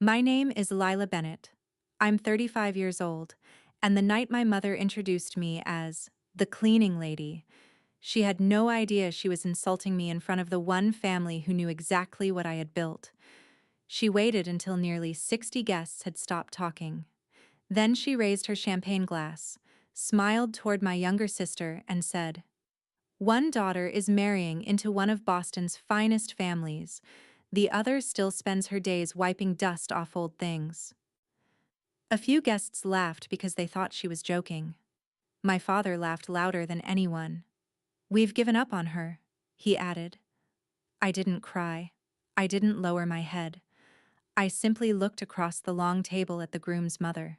My name is Lila Bennett. I'm 35 years old, and the night my mother introduced me as the cleaning lady, she had no idea she was insulting me in front of the one family who knew exactly what I had built. She waited until nearly 60 guests had stopped talking. Then she raised her champagne glass, smiled toward my younger sister, and said, "One daughter is marrying into one of Boston's finest families. The other still spends her days wiping dust off old things." A few guests laughed because they thought she was joking. My father laughed louder than anyone. "We've given up on her," he added. I didn't cry. I didn't lower my head. I simply looked across the long table at the groom's mother.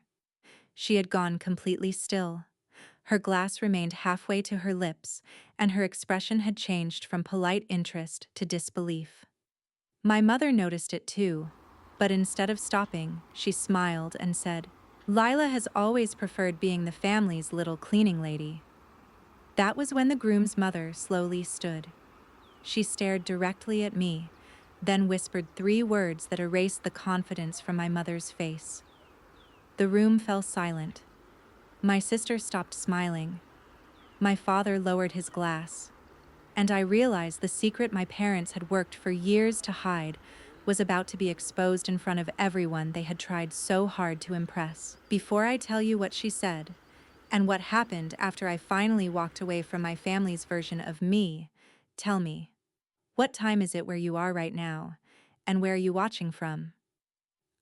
She had gone completely still. Her glass remained halfway to her lips, and her expression had changed from polite interest to disbelief. My mother noticed it too, but instead of stopping, she smiled and said, "Lila has always preferred being the family's little cleaning lady." That was when the groom's mother slowly stood. She stared directly at me, then whispered three words that erased the confidence from my mother's face. The room fell silent. My sister stopped smiling. My father lowered his glass. And I realized the secret my parents had worked for years to hide was about to be exposed in front of everyone they had tried so hard to impress. Before I tell you what she said, and what happened after I finally walked away from my family's version of me, tell me, what time is it where you are right now, and where are you watching from?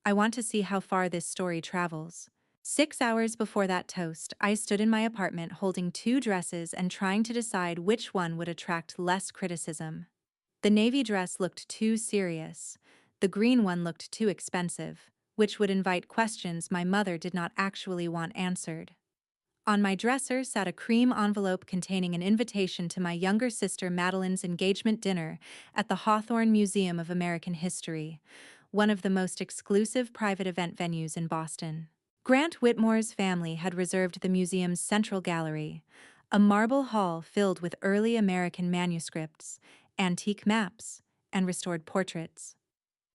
I want to see how far this story travels. 6 hours before that toast, I stood in my apartment holding two dresses and trying to decide which one would attract less criticism. The navy dress looked too serious. The green one looked too expensive, which would invite questions my mother did not actually want answered. On my dresser sat a cream envelope containing an invitation to my younger sister Madeline's engagement dinner at the Hawthorne Museum of American History, one of the most exclusive private event venues in Boston. Grant Whitmore's family had reserved the museum's central gallery, a marble hall filled with early American manuscripts, antique maps, and restored portraits.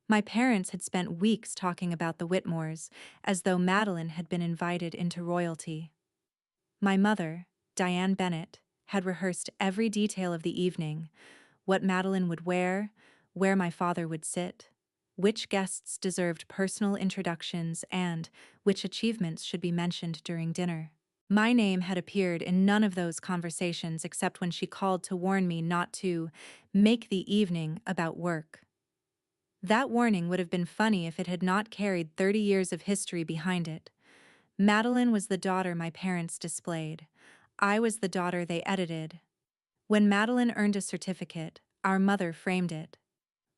My parents had spent weeks talking about the Whitmores, as though Madeline had been invited into royalty. My mother, Diane Bennett, had rehearsed every detail of the evening: what Madeline would wear, where my father would sit, which guests deserved personal introductions, and which achievements should be mentioned during dinner. My name had appeared in none of those conversations except when she called to warn me not to make the evening about work. That warning would have been funny if it had not carried 30 years of history behind it. Madeline was the daughter my parents displayed. I was the daughter they edited. When Madeline earned a certificate, our mother framed it.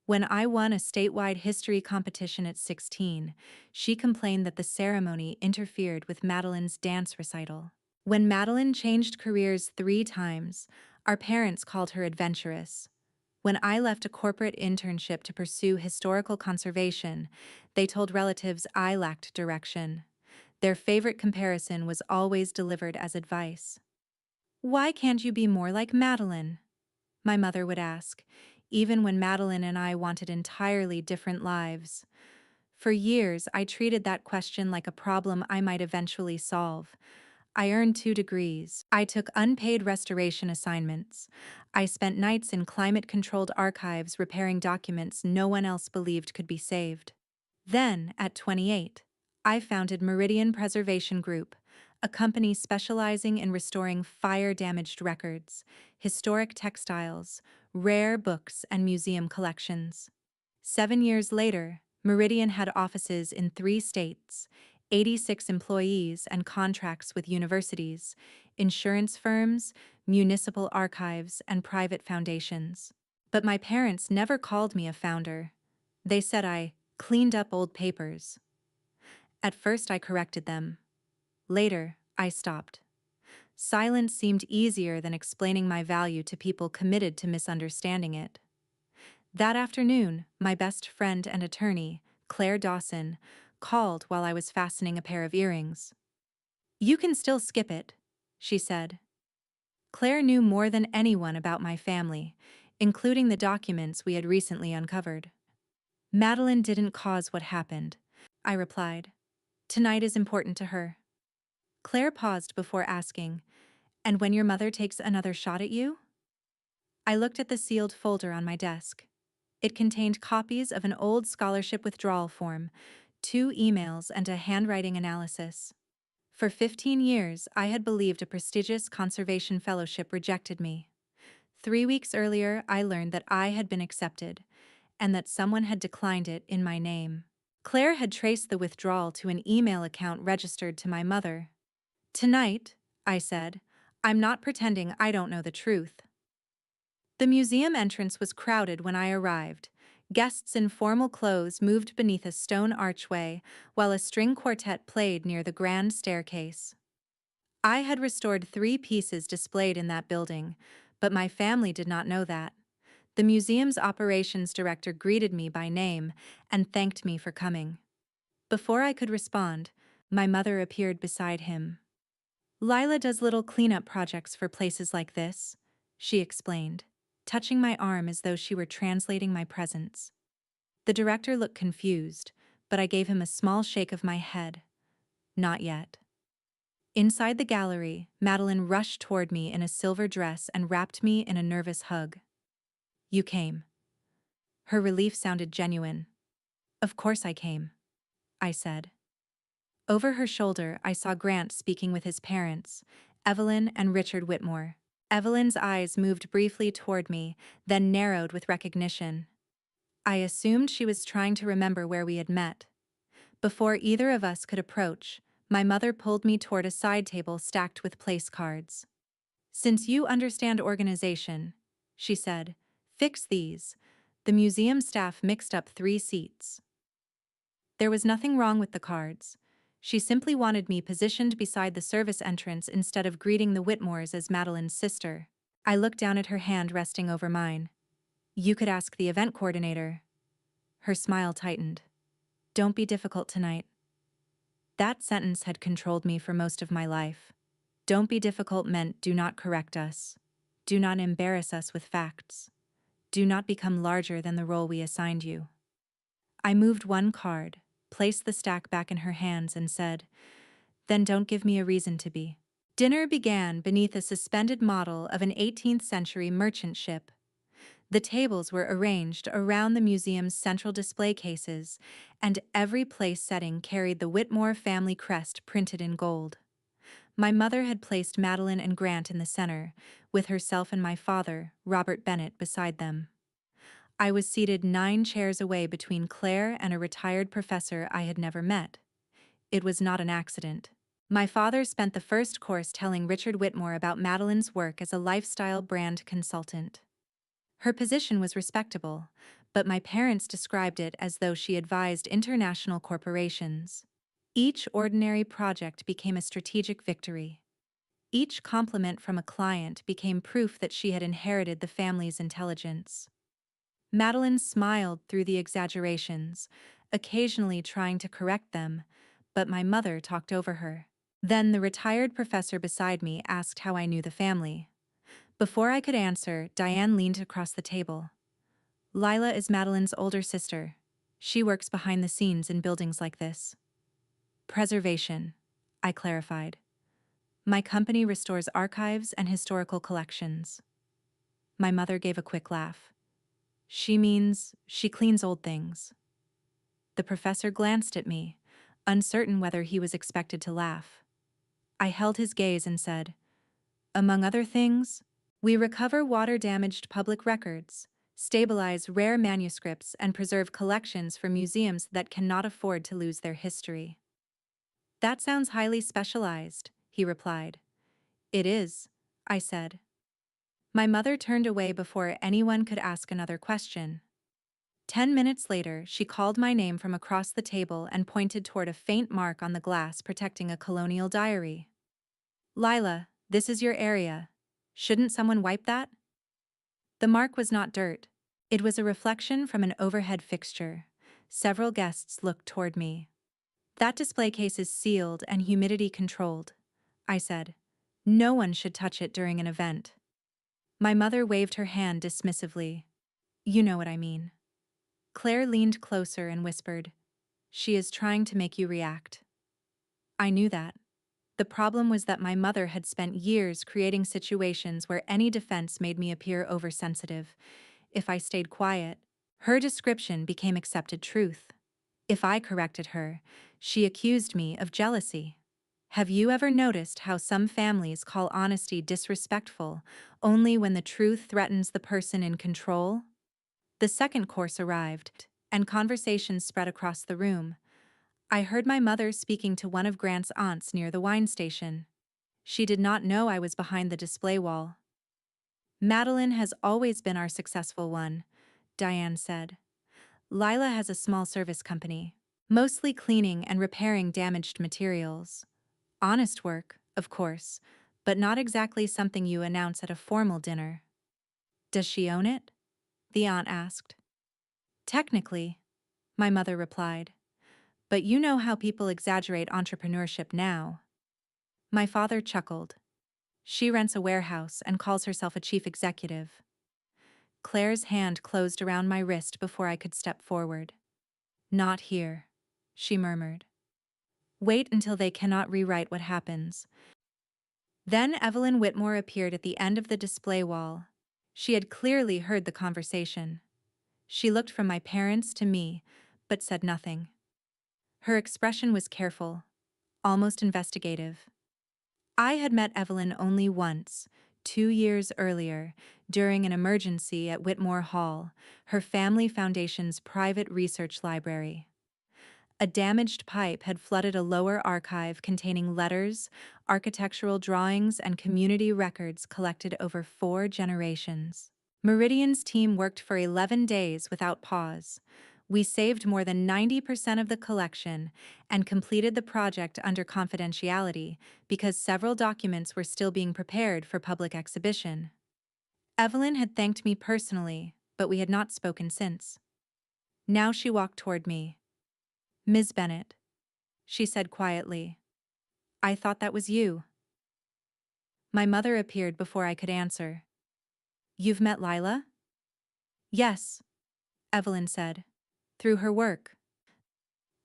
When I won a statewide history competition at 16, she complained that the ceremony interfered with Madeline's dance recital. When Madeline changed careers 3 times, our parents called her adventurous. When I left a corporate internship to pursue historical conservation, they told relatives I lacked direction. Their favorite comparison was always delivered as advice. "Why can't you be more like Madeline?" my mother would ask, even when Madeline and I wanted entirely different lives. For years, I treated that question like a problem I might eventually solve. I earned 2 degrees. I took unpaid restoration assignments. I spent nights in climate-controlled archives repairing documents no one else believed could be saved. Then, at 28, I founded Meridian Preservation Group, a company specializing in restoring fire-damaged records, historic textiles, rare books, and museum collections. 7 years later, Meridian had offices in 3 states, 86 employees, and contracts with universities, insurance firms, municipal archives, and private foundations. But my parents never called me a founder. They said I cleaned up old papers. At first I corrected them. Later, I stopped. Silence seemed easier than explaining my value to people committed to misunderstanding it. That afternoon, my best friend and attorney, Claire Dawson, called while I was fastening a pair of earrings. "You can still skip it," she said. Claire knew more than anyone about my family, including the documents we had recently uncovered. Madeline didn't cause what happened. I replied. Tonight is important to her. Claire paused before asking, and when your mother takes another shot at you? I looked at the sealed folder on my desk. It contained copies of an old scholarship withdrawal form, 2 emails, and a handwriting analysis. For 15 years, I had believed a prestigious conservation fellowship rejected me. 3 weeks earlier, I learned that I had been accepted, and that someone had declined it in my name. Claire had traced the withdrawal to an email account registered to my mother. Tonight, I said, I'm not pretending I don't know the truth. The museum entrance was crowded when I arrived. Guests in formal clothes moved beneath a stone archway, while a string quartet played near the grand staircase. I had restored 3 pieces displayed in that building, but my family did not know that. The museum's operations director greeted me by name and thanked me for coming. Before I could respond, my mother appeared beside him. Lila does little cleanup projects for places like this, she explained, touching my arm as though she were translating my presence. The director looked confused, but I gave him a small shake of my head. Not yet. Inside the gallery, Madeline rushed toward me in a silver dress and wrapped me in a nervous hug. You came. Her relief sounded genuine. Of course I came, I said. Over her shoulder, I saw Grant speaking with his parents, Evelyn and Richard Whitmore. Evelyn's eyes moved briefly toward me, then narrowed with recognition. I assumed she was trying to remember where we had met. Before either of us could approach, my mother pulled me toward a side table stacked with place cards. Since you understand organization, she said, fix these. The museum staff mixed up 3 seats. There was nothing wrong with the cards. She simply wanted me positioned beside the service entrance instead of greeting the Whitmores as Madeline's sister. I looked down at her hand resting over mine. You could ask the event coordinator. Her smile tightened. Don't be difficult tonight. That sentence had controlled me for most of my life. Don't be difficult meant do not correct us. Do not embarrass us with facts. Do not become larger than the role we assigned you. I moved one card, placed the stack back in her hands, and said, Then don't give me a reason to be. Dinner began beneath a suspended model of an 18th century merchant ship. The tables were arranged around the museum's central display cases, and every place setting carried the Whitmore family crest printed in gold. My mother had placed Madeline and Grant in the center, with herself and my father, Robert Bennett, beside them. I was seated 9 chairs away between Claire and a retired professor I had never met. It was not an accident. My father spent the first course telling Richard Whitmore about Madeline's work as a lifestyle brand consultant. Her position was respectable, but my parents described it as though she advised international corporations. Each ordinary project became a strategic victory. Each compliment from a client became proof that she had inherited the family's intelligence. Madeline smiled through the exaggerations, occasionally trying to correct them, but my mother talked over her. Then the retired professor beside me asked how I knew the family. Before I could answer, Diane leaned across the table. Lila is Madeline's older sister. She works behind the scenes in buildings like this. Preservation, I clarified. My company restores archives and historical collections. My mother gave a quick laugh. She means she cleans old things. The professor glanced at me, uncertain whether he was expected to laugh. I held his gaze and said, Among other things, we recover water-damaged public records, stabilize rare manuscripts, and preserve collections for museums that cannot afford to lose their history. That sounds highly specialized, he replied. It is, I said. My mother turned away before anyone could ask another question. 10 minutes later, she called my name from across the table and pointed toward a faint mark on the glass protecting a colonial diary. Lila, this is your area. Shouldn't someone wipe that? The mark was not dirt. It was a reflection from an overhead fixture. Several guests looked toward me. That display case is sealed and humidity controlled, I said. No one should touch it during an event. My mother waved her hand dismissively. You know what I mean. Claire leaned closer and whispered, She is trying to make you react. I knew that. The problem was that my mother had spent years creating situations where any defense made me appear oversensitive. If I stayed quiet, her description became accepted truth. If I corrected her, she accused me of jealousy. Have you ever noticed how some families call honesty disrespectful only when the truth threatens the person in control? The second course arrived, and conversations spread across the room. I heard my mother speaking to one of Grant's aunts near the wine station. She did not know I was behind the display wall. Madeline has always been our successful one, Diane said. Lila has a small service company, mostly cleaning and repairing damaged materials. Honest work, of course, but not exactly something you announce at a formal dinner. Does she own it? The aunt asked. Technically, my mother replied. But you know how people exaggerate entrepreneurship now. My father chuckled. She rents a warehouse and calls herself a chief executive. Claire's hand closed around my wrist before I could step forward. Not here, she murmured. Wait until they cannot rewrite what happens. Then Evelyn Whitmore appeared at the end of the display wall. She had clearly heard the conversation. She looked from my parents to me, but said nothing. Her expression was careful, almost investigative. I had met Evelyn only once, 2 years earlier, during an emergency at Whitmore Hall, her family foundation's private research library. A damaged pipe had flooded a lower archive containing letters, architectural drawings, and community records collected over 4 generations. Meridian's team worked for 11 days without pause. We saved more than 90% of the collection and completed the project under confidentiality because several documents were still being prepared for public exhibition. Evelyn had thanked me personally, but we had not spoken since. Now she walked toward me. Ms. Bennett, she said quietly. I thought that was you. My mother appeared before I could answer. You've met Lila? Yes, Evelyn said. Through her work.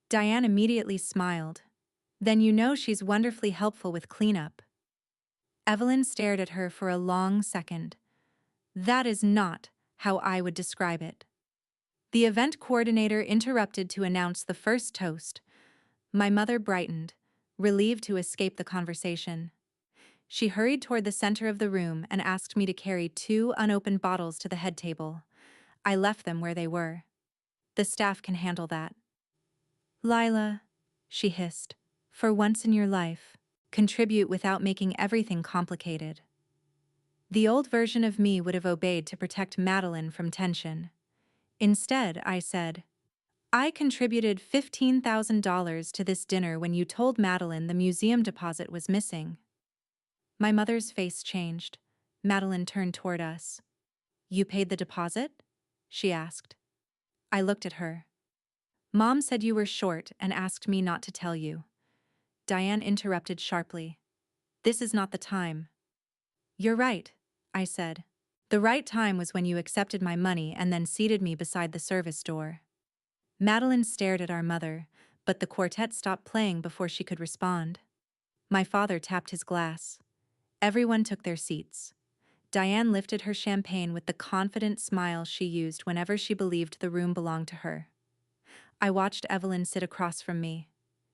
Diane immediately smiled. Then you know she's wonderfully helpful with cleanup. Evelyn stared at her for a long second. That is not how I would describe it. The event coordinator interrupted to announce the first toast. My mother brightened, relieved to escape the conversation. She hurried toward the center of the room and asked me to carry 2 unopened bottles to the head table. I left them where they were. The staff can handle that. Lila, she hissed, for once in your life, contribute without making everything complicated. The old version of me would have obeyed to protect Madeline from tension. Instead, I said, I contributed $15,000 to this dinner when you told Madeline the museum deposit was missing. My mother's face changed. Madeline turned toward us. You paid the deposit? She asked. I looked at her. Mom said you were short and asked me not to tell you. Diane interrupted sharply. This is not the time. You're right, I said. The right time was when you accepted my money and then seated me beside the service door. Madeline stared at our mother, but the quartet stopped playing before she could respond. My father tapped his glass. Everyone took their seats. Diane lifted her champagne with the confident smile she used whenever she believed the room belonged to her. I watched Evelyn sit across from me.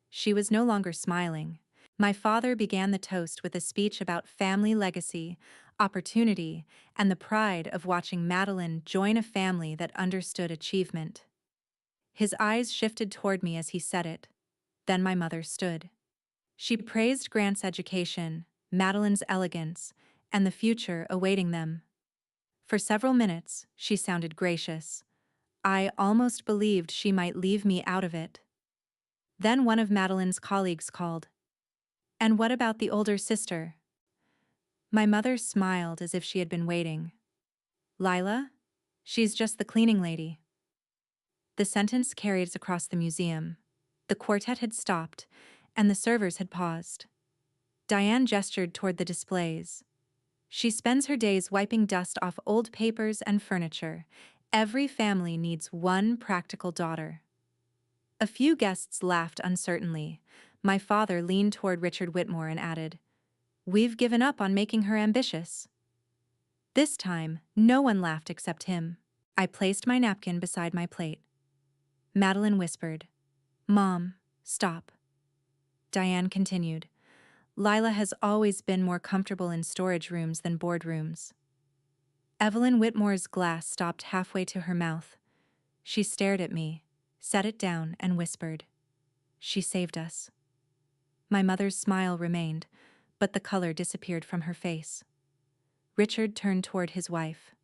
She was no longer smiling. My father began the toast with a speech about family legacy, opportunity, and the pride of watching Madeline join a family that understood achievement. His eyes shifted toward me as he said it. Then my mother stood. She praised Grant's education, Madeline's elegance, and the future awaiting them. For several minutes, she sounded gracious. I almost believed she might leave me out of it. Then one of Madeline's colleagues called. And what about the older sister? My mother smiled as if she had been waiting. Lila? She's just the cleaning lady. The sentence carried across the museum. The quartet had stopped, and the servers had paused. Diane gestured toward the displays. She spends her days wiping dust off old papers and furniture. Every family needs one practical daughter. A few guests laughed uncertainly. My father leaned toward Richard Whitmore and added, "We've given up on making her ambitious." This time, no one laughed except him. I placed my napkin beside my plate. Madeline whispered, "Mom, stop." Diane continued, "Lila has always been more comfortable in storage rooms than boardrooms." Evelyn Whitmore's glass stopped halfway to her mouth. She stared at me, set it down, and whispered, "She saved us." My mother's smile remained, but the color disappeared from her face. Richard turned toward his wife.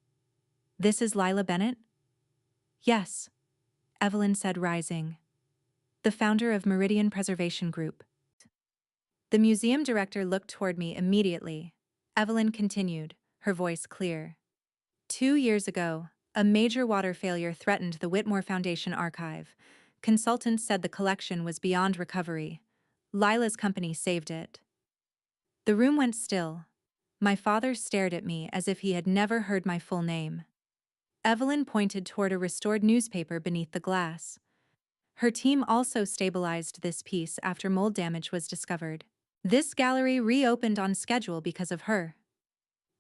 "This is Lila Bennett?" "Yes," Evelyn said, rising. "The founder of Meridian Preservation Group." The museum director looked toward me immediately. Evelyn continued, her voice clear. 2 years ago, a major water failure threatened the Whitmore Foundation archive. Consultants said the collection was beyond recovery. Lila's company saved it. The room went still. My father stared at me as if he had never heard my full name. Evelyn pointed toward a restored newspaper beneath the glass. Her team also stabilized this piece after mold damage was discovered. This gallery reopened on schedule because of her.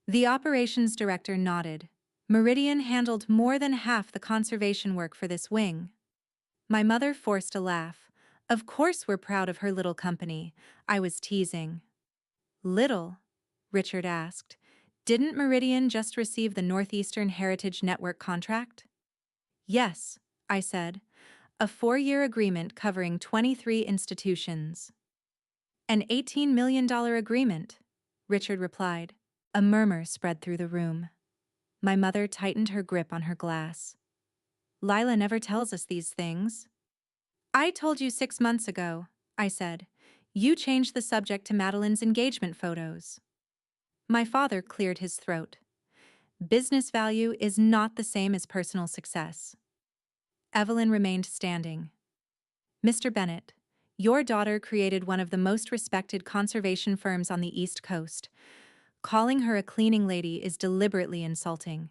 The operations director nodded. Meridian handled more than half the conservation work for this wing. My mother forced a laugh. "Of course we're proud of her little company," I was teasing. "Little?" Richard asked. "Didn't Meridian just receive the Northeastern Heritage Network contract?" "Yes," I said. "A 4-year agreement covering 23 institutions." "An $18 million agreement," Richard replied. A murmur spread through the room. My mother tightened her grip on her glass. "Lila never tells us these things." "I told you 6 months ago," I said. "You changed the subject to Madeline's engagement photos." My father cleared his throat. "Business value is not the same as personal success." Evelyn remained standing. "Mr. Bennett, your daughter created one of the most respected conservation firms on the East Coast. Calling her a cleaning lady is deliberately insulting."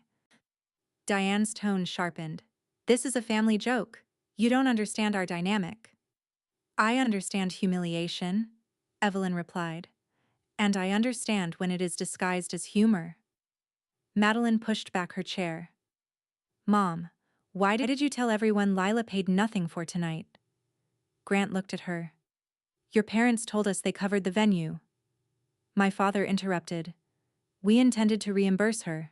Diane's tone sharpened. "This is a family joke. You don't understand our dynamic." "I understand humiliation," Evelyn replied. "And I understand when it is disguised as humor." Madeline pushed back her chair. "Mom, why did you tell everyone Lila paid nothing for tonight?" Grant looked at her. "Your parents told us they covered the venue." My father interrupted. "We intended to reimburse her."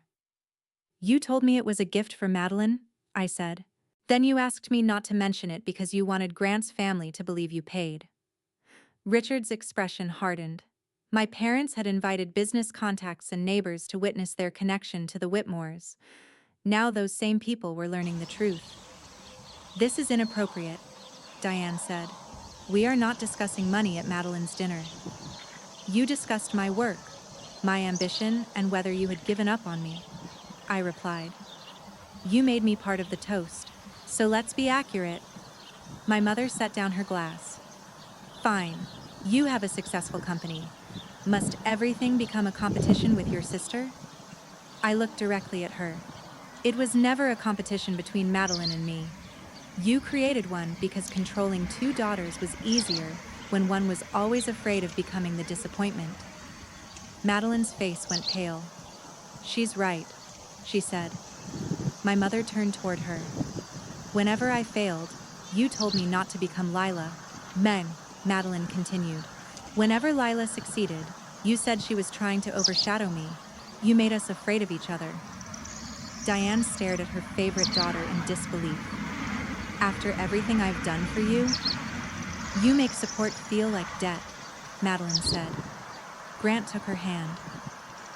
"You told me it was a gift for Madeline," I said. "Then you asked me not to mention it because you wanted Grant's family to believe you paid." Richard's expression hardened. My parents had invited business contacts and neighbors to witness their connection to the Whitmores. Now those same people were learning the truth. "This is inappropriate," Diane said. "We are not discussing money at Madeline's dinner." "You discussed my work, my ambition, and whether you had given up on me," I replied. "You made me part of the toast, so let's be accurate." My mother set down her glass. "Fine, you have a successful company. Must everything become a competition with your sister?" I looked directly at her. "It was never a competition between Madeline and me. You created one because controlling 2 daughters was easier when one was always afraid of becoming the disappointment." Madeline's face went pale. "She's right," she said. My mother turned toward her. "Whenever I failed, you told me not to become Lila." Madeline continued. "Whenever Lila succeeded, you said she was trying to overshadow me. You made us afraid of each other." Diane stared at her favorite daughter in disbelief. "After everything I've done for you?" "You make support feel like debt," Madeline said. Grant took her hand.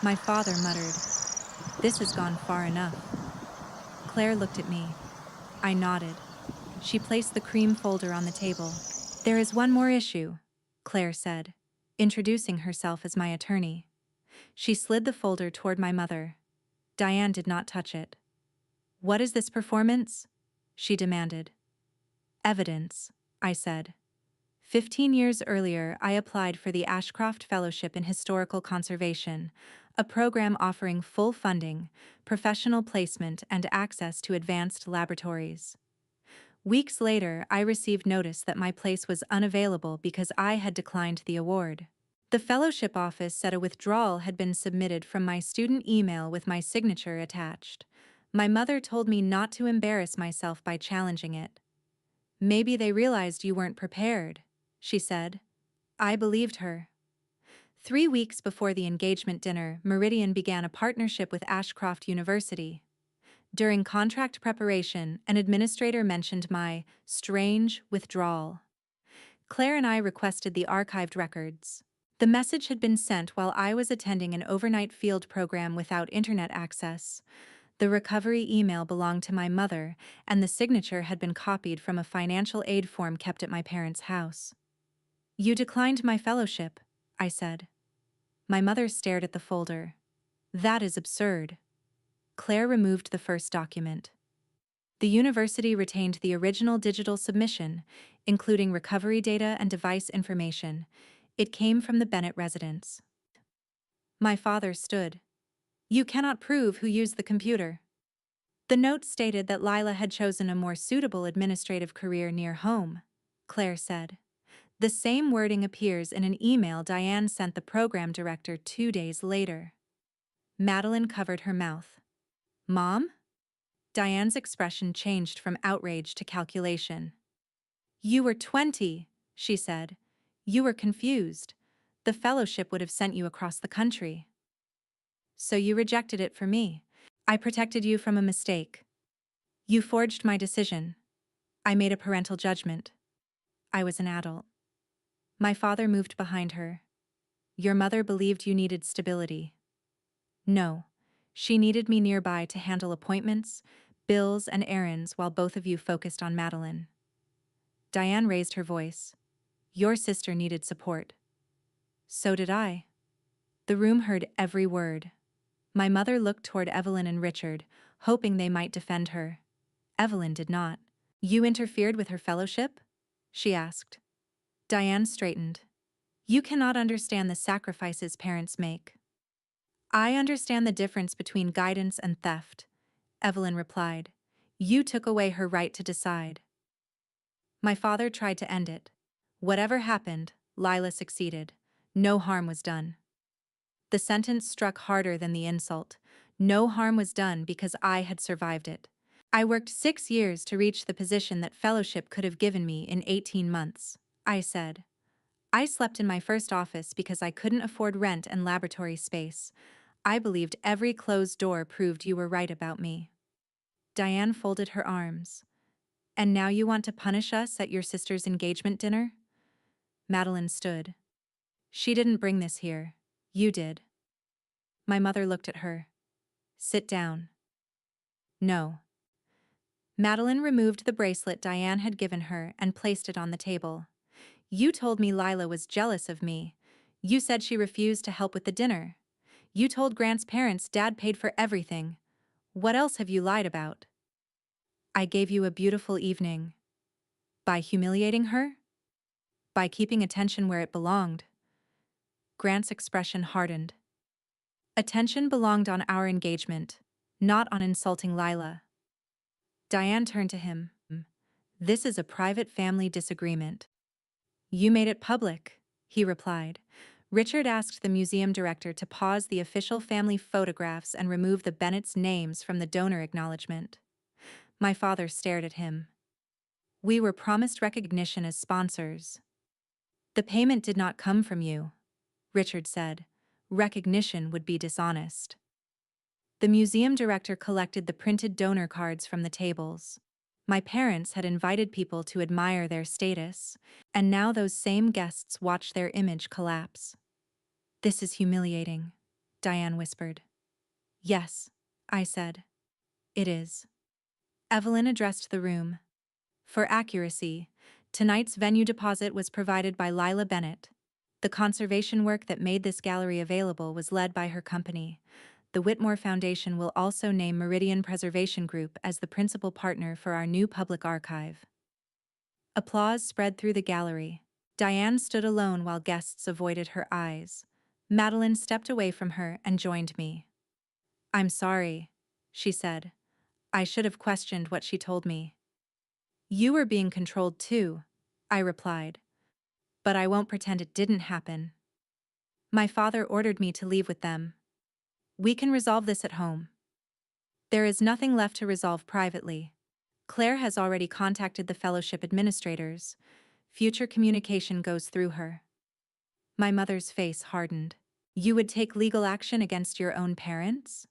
My father muttered, "This has gone far enough." Claire looked at me. I nodded. She placed the cream folder on the table. "There is one more issue," Claire said, introducing herself as my attorney. She slid the folder toward my mother. Diane did not touch it. "What is this performance?" she demanded. "Evidence," I said. 15 years earlier, I applied for the Ashcroft Fellowship in Historical Conservation, a program offering full funding, professional placement, and access to advanced laboratories. Weeks later, I received notice that my place was unavailable because I had declined the award. The fellowship office said a withdrawal had been submitted from my student email with my signature attached. My mother told me not to embarrass myself by challenging it. "Maybe they realized you weren't prepared," she said. I believed her. 3 weeks before the engagement dinner, Meridian began a partnership with Ashcroft University. During contract preparation, an administrator mentioned my strange withdrawal. Claire and I requested the archived records. The message had been sent while I was attending an overnight field program without internet access. The recovery email belonged to my mother, and the signature had been copied from a financial aid form kept at my parents' house. "You declined my fellowship," I said. My mother stared at the folder. "That is absurd." Claire removed the first document. The university retained the original digital submission, including recovery data and device information. It came from the Bennett residence. My father stood. "You cannot prove who used the computer." The note stated that Lila had chosen a more suitable administrative career near home, Claire said. The same wording appears in an email Diane sent the program director 2 days later. Madeline covered her mouth. "Mom?" Diane's expression changed from outrage to calculation. "You were 20, she said. "You were confused. The fellowship would have sent you across the country." "So you rejected it for me. I protected you from a mistake. You forged my decision. I made a parental judgment. I was an adult." My father moved behind her. "Your mother believed you needed stability." "No. She needed me nearby to handle appointments, bills, and errands while both of you focused on Madeline." Diane raised her voice. "Your sister needed support." "So did I." The room heard every word. My mother looked toward Evelyn and Richard, hoping they might defend her. Evelyn did not. "You interfered with her fellowship?" she asked. Diane straightened. "You cannot understand the sacrifices parents make." "I understand the difference between guidance and theft," Evelyn replied. "You took away her right to decide." My father tried to end it. "Whatever happened, Lila succeeded. No harm was done." The sentence struck harder than the insult. No harm was done because I had survived it. I worked 6 years to reach the position that fellowship could have given me in 18 months, I said. I slept in my first office because I couldn't afford rent and laboratory space. I believed every closed door proved you were right about me. Diane folded her arms. "And now you want to punish us at your sister's engagement dinner?" Madeline stood. "She didn't bring this here. You did." My mother looked at her. "Sit down." "No." Madeline removed the bracelet Diane had given her and placed it on the table. "You told me Lila was jealous of me. You said she refused to help with the dinner. You told Grant's parents Dad paid for everything. What else have you lied about?" "I gave you a beautiful evening." By humiliating her? By keeping attention where it belonged? Grant's expression hardened. Attention belonged on our engagement, not on insulting Lila. Diane turned to him. "This is a private family disagreement." "You made it public," he replied. Richard asked the museum director to pause the official family photographs and remove the Bennett's names from the donor acknowledgement. My father stared at him. "We were promised recognition as sponsors." "The payment did not come from you," Richard said. "Recognition would be dishonest." The museum director collected the printed donor cards from the tables. My parents had invited people to admire their status, and now those same guests watched their image collapse. "This is humiliating," Diane whispered. "Yes," I said. "It is." Evelyn addressed the room. For accuracy, tonight's venue deposit was provided by Lila Bennett. The conservation work that made this gallery available was led by her company. The Whitmore Foundation will also name Meridian Preservation Group as the principal partner for our new public archive. Applause spread through the gallery. Diane stood alone while guests avoided her eyes. Madeline stepped away from her and joined me. "I'm sorry," she said. "I should have questioned what she told me." You were being controlled too, I replied. But I won't pretend it didn't happen. My father ordered me to leave with them. We can resolve this at home. There is nothing left to resolve privately. Claire has already contacted the fellowship administrators. Future communication goes through her. My mother's face hardened. You would take legal action against your own parents?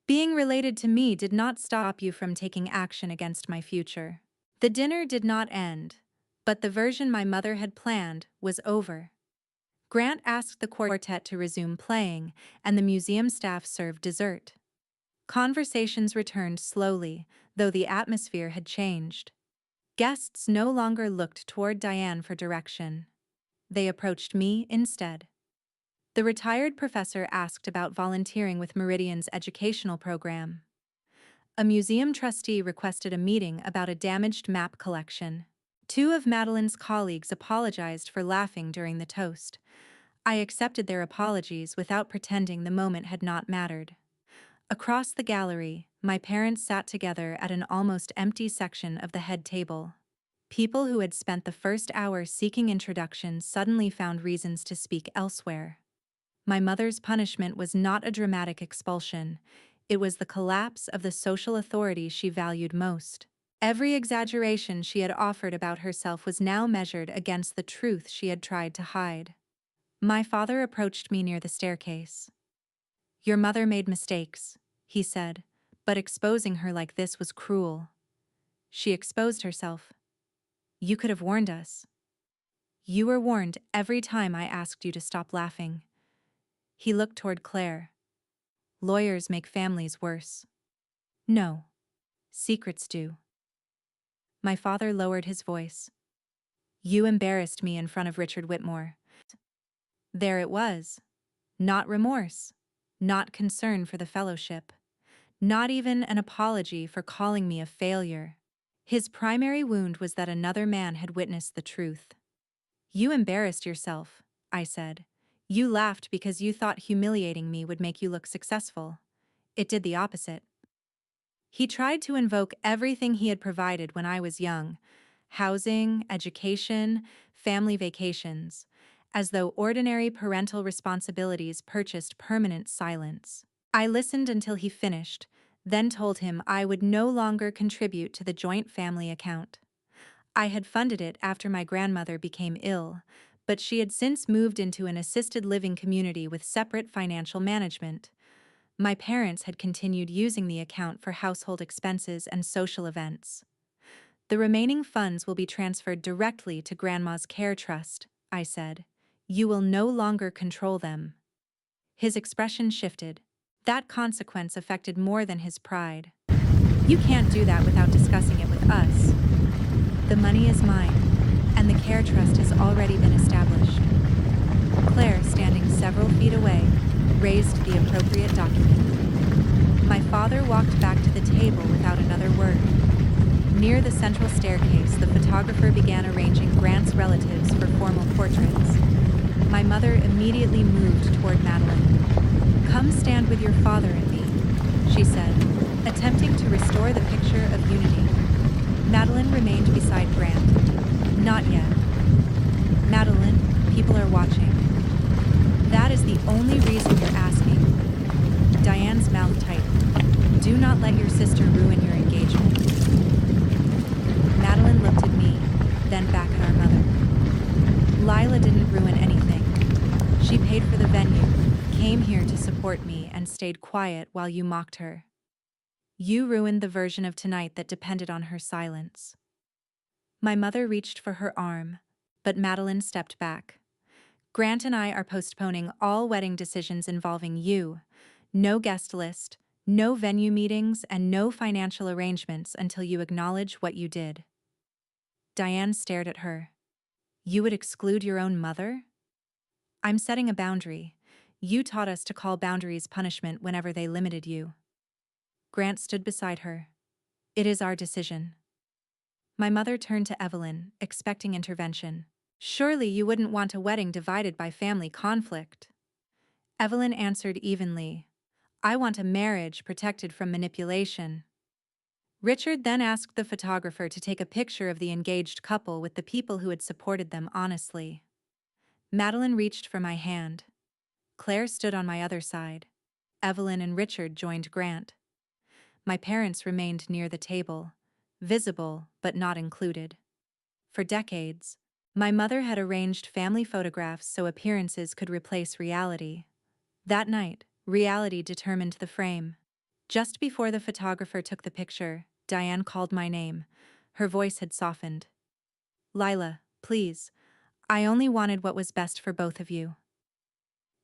Being related to me did not stop you from taking action against my future. The dinner did not end, but the version my mother had planned was over. Grant asked the quartet to resume playing, and the museum staff served dessert. Conversations returned slowly, though the atmosphere had changed. Guests no longer looked toward Diane for direction. They approached me instead. The retired professor asked about volunteering with Meridian's educational program. A museum trustee requested a meeting about a damaged map collection. Two of Madeline's colleagues apologized for laughing during the toast. I accepted their apologies without pretending the moment had not mattered. Across the gallery, my parents sat together at an almost empty section of the head table. People who had spent the first hour seeking introduction suddenly found reasons to speak elsewhere. My mother's punishment was not a dramatic expulsion. It was the collapse of the social authority she valued most. Every exaggeration she had offered about herself was now measured against the truth she had tried to hide. My father approached me near the staircase. Your mother made mistakes, he said, but exposing her like this was cruel. She exposed herself. You could have warned us. You were warned every time I asked you to stop laughing. He looked toward Claire. Lawyers make families worse. No. Secrets do. My father lowered his voice. You embarrassed me in front of Richard Whitmore. There it was. Not remorse. Not concern for the fellowship. Not even an apology for calling me a failure. His primary wound was that another man had witnessed the truth. You embarrassed yourself, I said. You laughed because you thought humiliating me would make you look successful. It did the opposite. He tried to invoke everything he had provided when I was young: housing, education, family vacations, as though ordinary parental responsibilities purchased permanent silence. I listened until he finished, then told him I would no longer contribute to the joint family account. I had funded it after my grandmother became ill, but she had since moved into an assisted living community with separate financial management. My parents had continued using the account for household expenses and social events. The remaining funds will be transferred directly to Grandma's Care Trust, I said. You will no longer control them. His expression shifted. That consequence affected more than his pride. You can't do that without discussing it with us. The money is mine, and the Care Trust has already been established. Claire, standing several feet away, raised the appropriate document. My father walked back to the table without another word. Near the central staircase, the photographer began arranging Grant's relatives for formal portraits. My mother immediately moved toward Madeline. Come stand with your father and me, she said, attempting to restore the picture of unity. Madeline remained beside Grant. Not yet. Madeline, people are watching. That is the only reason you're asking. Diane's mouth tightened. Do not let your sister ruin your engagement. Madeline looked at me, then back at our mother. Lila didn't ruin anything. She paid for the venue, came here to support me, and stayed quiet while you mocked her. You ruined the version of tonight that depended on her silence. My mother reached for her arm, but Madeline stepped back. Grant and I are postponing all wedding decisions involving you. No guest list, no venue meetings, and no financial arrangements until you acknowledge what you did. Diane stared at her. You would exclude your own mother? I'm setting a boundary. You taught us to call boundaries punishment whenever they limited you. Grant stood beside her. It is our decision. My mother turned to Evelyn, expecting intervention. Surely you wouldn't want a wedding divided by family conflict. Evelyn answered evenly. I want a marriage protected from manipulation. Richard then asked the photographer to take a picture of the engaged couple with the people who had supported them honestly. Madeline reached for my hand. Claire stood on my other side. Evelyn and Richard joined Grant. My parents remained near the table, visible but not included. For decades, my mother had arranged family photographs so appearances could replace reality. That night, reality determined the frame. Just before the photographer took the picture, Diane called my name. Her voice had softened. "Lila, please. I only wanted what was best for both of you."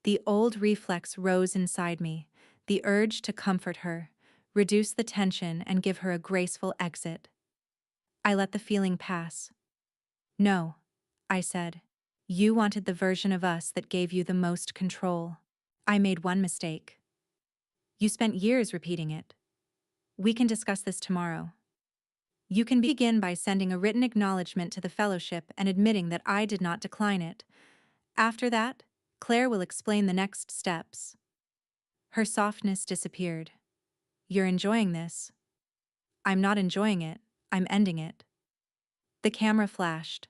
The old reflex rose inside me, the urge to comfort her, reduce the tension and give her a graceful exit. I let the feeling pass. "No," I said. "You wanted the version of us that gave you the most control. I made one mistake. You spent years repeating it. We can discuss this tomorrow. You can begin by sending a written acknowledgement to the fellowship and admitting that I did not decline it. After that, Claire will explain the next steps." Her softness disappeared. "You're enjoying this?" "I'm not enjoying it, I'm ending it." The camera flashed.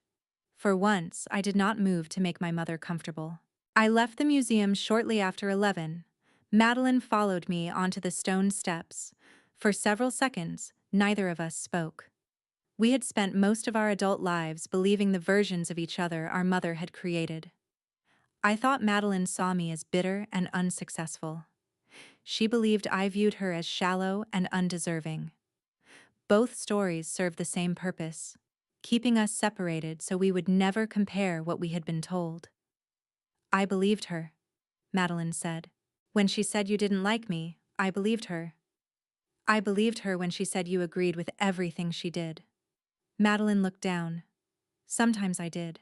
For once, I did not move to make my mother comfortable. I left the museum shortly after 11. Madeline followed me onto the stone steps. For several seconds, neither of us spoke. We had spent most of our adult lives believing the versions of each other our mother had created. I thought Madeline saw me as bitter and unsuccessful. She believed I viewed her as shallow and undeserving. Both stories served the same purpose, keeping us separated so we would never compare what we had been told. "I believed her," Madeline said. "When she said you didn't like me, I believed her. I believed her when she said you agreed with everything she did." Madeline looked down. "Sometimes I did.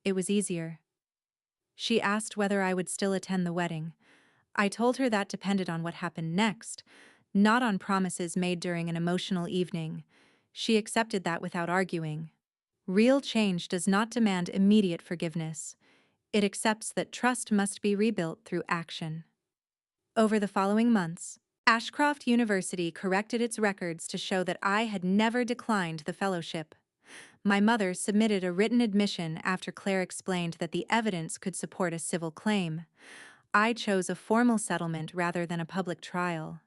It was easier." She asked whether I would still attend the wedding. I told her that depended on what happened next, not on promises made during an emotional evening. She accepted that without arguing. Real change does not demand immediate forgiveness. It accepts that trust must be rebuilt through action. Over the following months, Ashcroft University corrected its records to show that I had never declined the fellowship. My mother submitted a written admission after Claire explained that the evidence could support a civil claim. I chose a formal settlement rather than a public trial.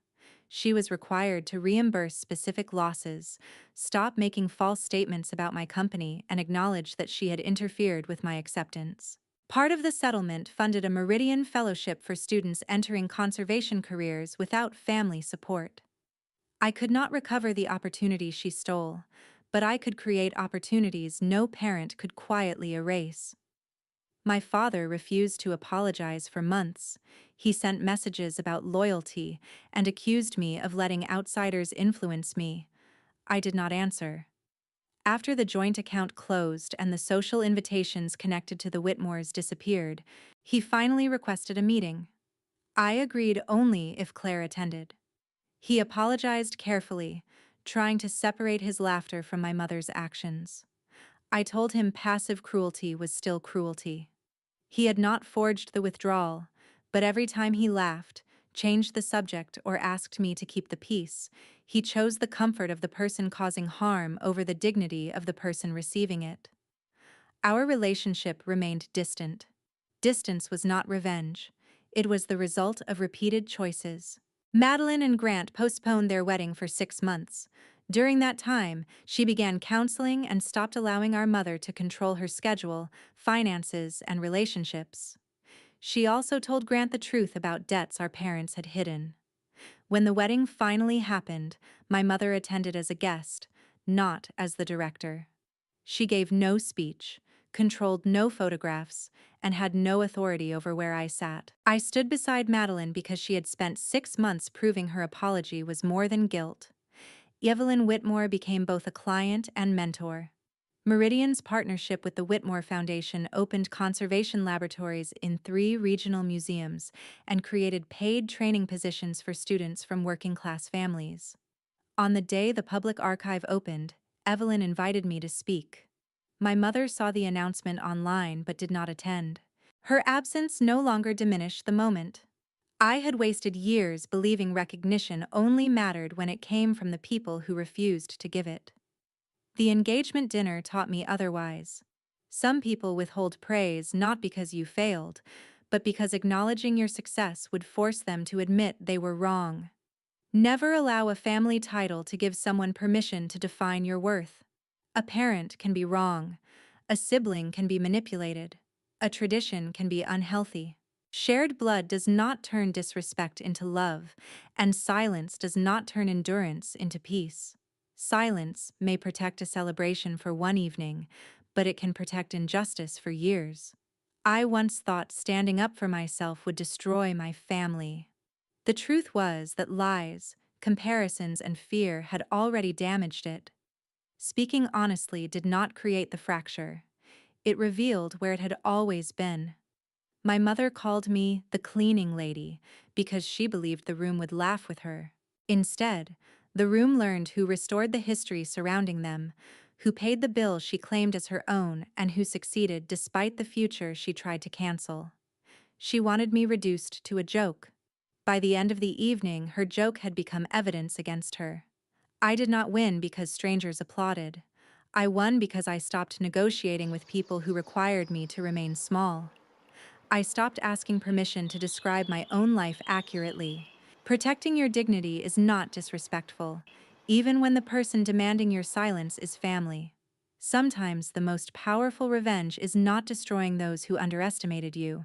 She was required to reimburse specific losses, stop making false statements about my company, and acknowledge that she had interfered with my acceptance. Part of the settlement funded a Meridian Fellowship for students entering conservation careers without family support. I could not recover the opportunity she stole, but I could create opportunities no parent could quietly erase. My father refused to apologize for months. He sent messages about loyalty and accused me of letting outsiders influence me. I did not answer. After the joint account closed and the social invitations connected to the Whitmores disappeared, he finally requested a meeting. I agreed only if Claire attended. He apologized carefully, trying to separate his laughter from my mother's actions. I told him passive cruelty was still cruelty. He had not forged the withdrawal, but every time he laughed, changed the subject, or asked me to keep the peace, he chose the comfort of the person causing harm over the dignity of the person receiving it. Our relationship remained distant. Distance was not revenge. It was the result of repeated choices. Madeline and Grant postponed their wedding for 6 months. During that time, she began counseling and stopped allowing our mother to control her schedule, finances, and relationships. She also told Grant the truth about debts our parents had hidden. When the wedding finally happened, my mother attended as a guest, not as the director. She gave no speech, controlled no photographs, and had no authority over where I sat. I stood beside Madeline because she had spent 6 months proving her apology was more than guilt. Evelyn Whitmore became both a client and mentor. Meridian's partnership with the Whitmore Foundation opened conservation laboratories in 3 regional museums and created paid training positions for students from working-class families. On the day the public archive opened, Evelyn invited me to speak. My mother saw the announcement online but did not attend. Her absence no longer diminished the moment. I had wasted years believing recognition only mattered when it came from the people who refused to give it. The engagement dinner taught me otherwise. Some people withhold praise not because you failed, but because acknowledging your success would force them to admit they were wrong. Never allow a family title to give someone permission to define your worth. A parent can be wrong. A sibling can be manipulated. A tradition can be unhealthy. Shared blood does not turn disrespect into love, and silence does not turn endurance into peace. Silence may protect a celebration for one evening, but it can protect injustice for years. I once thought standing up for myself would destroy my family. The truth was that lies, comparisons, and fear had already damaged it. Speaking honestly did not create the fracture. It revealed where it had always been. My mother called me the cleaning lady because she believed the room would laugh with her. Instead, the room learned who restored the history surrounding them, who paid the bill she claimed as her own, and who succeeded despite the future she tried to cancel. She wanted me reduced to a joke. By the end of the evening, her joke had become evidence against her. I did not win because strangers applauded. I won because I stopped negotiating with people who required me to remain small. I stopped asking permission to describe my own life accurately. Protecting your dignity is not disrespectful, even when the person demanding your silence is family. Sometimes the most powerful revenge is not destroying those who underestimated you.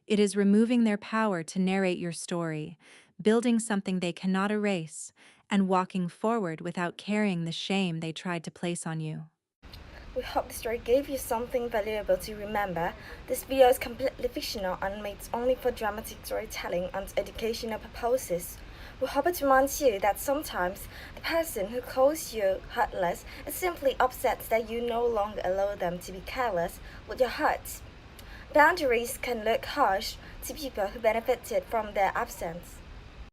It is removing their power to narrate your story, building something they cannot erase, and walking forward without carrying the shame they tried to place on you. We hope the story gave you something valuable to remember. This video is completely fictional and made only for dramatic storytelling and educational purposes. We hope it reminds you that sometimes the person who calls you heartless is simply upset that you no longer allow them to be careless with your heart. Boundaries can look harsh to people who benefited from their absence.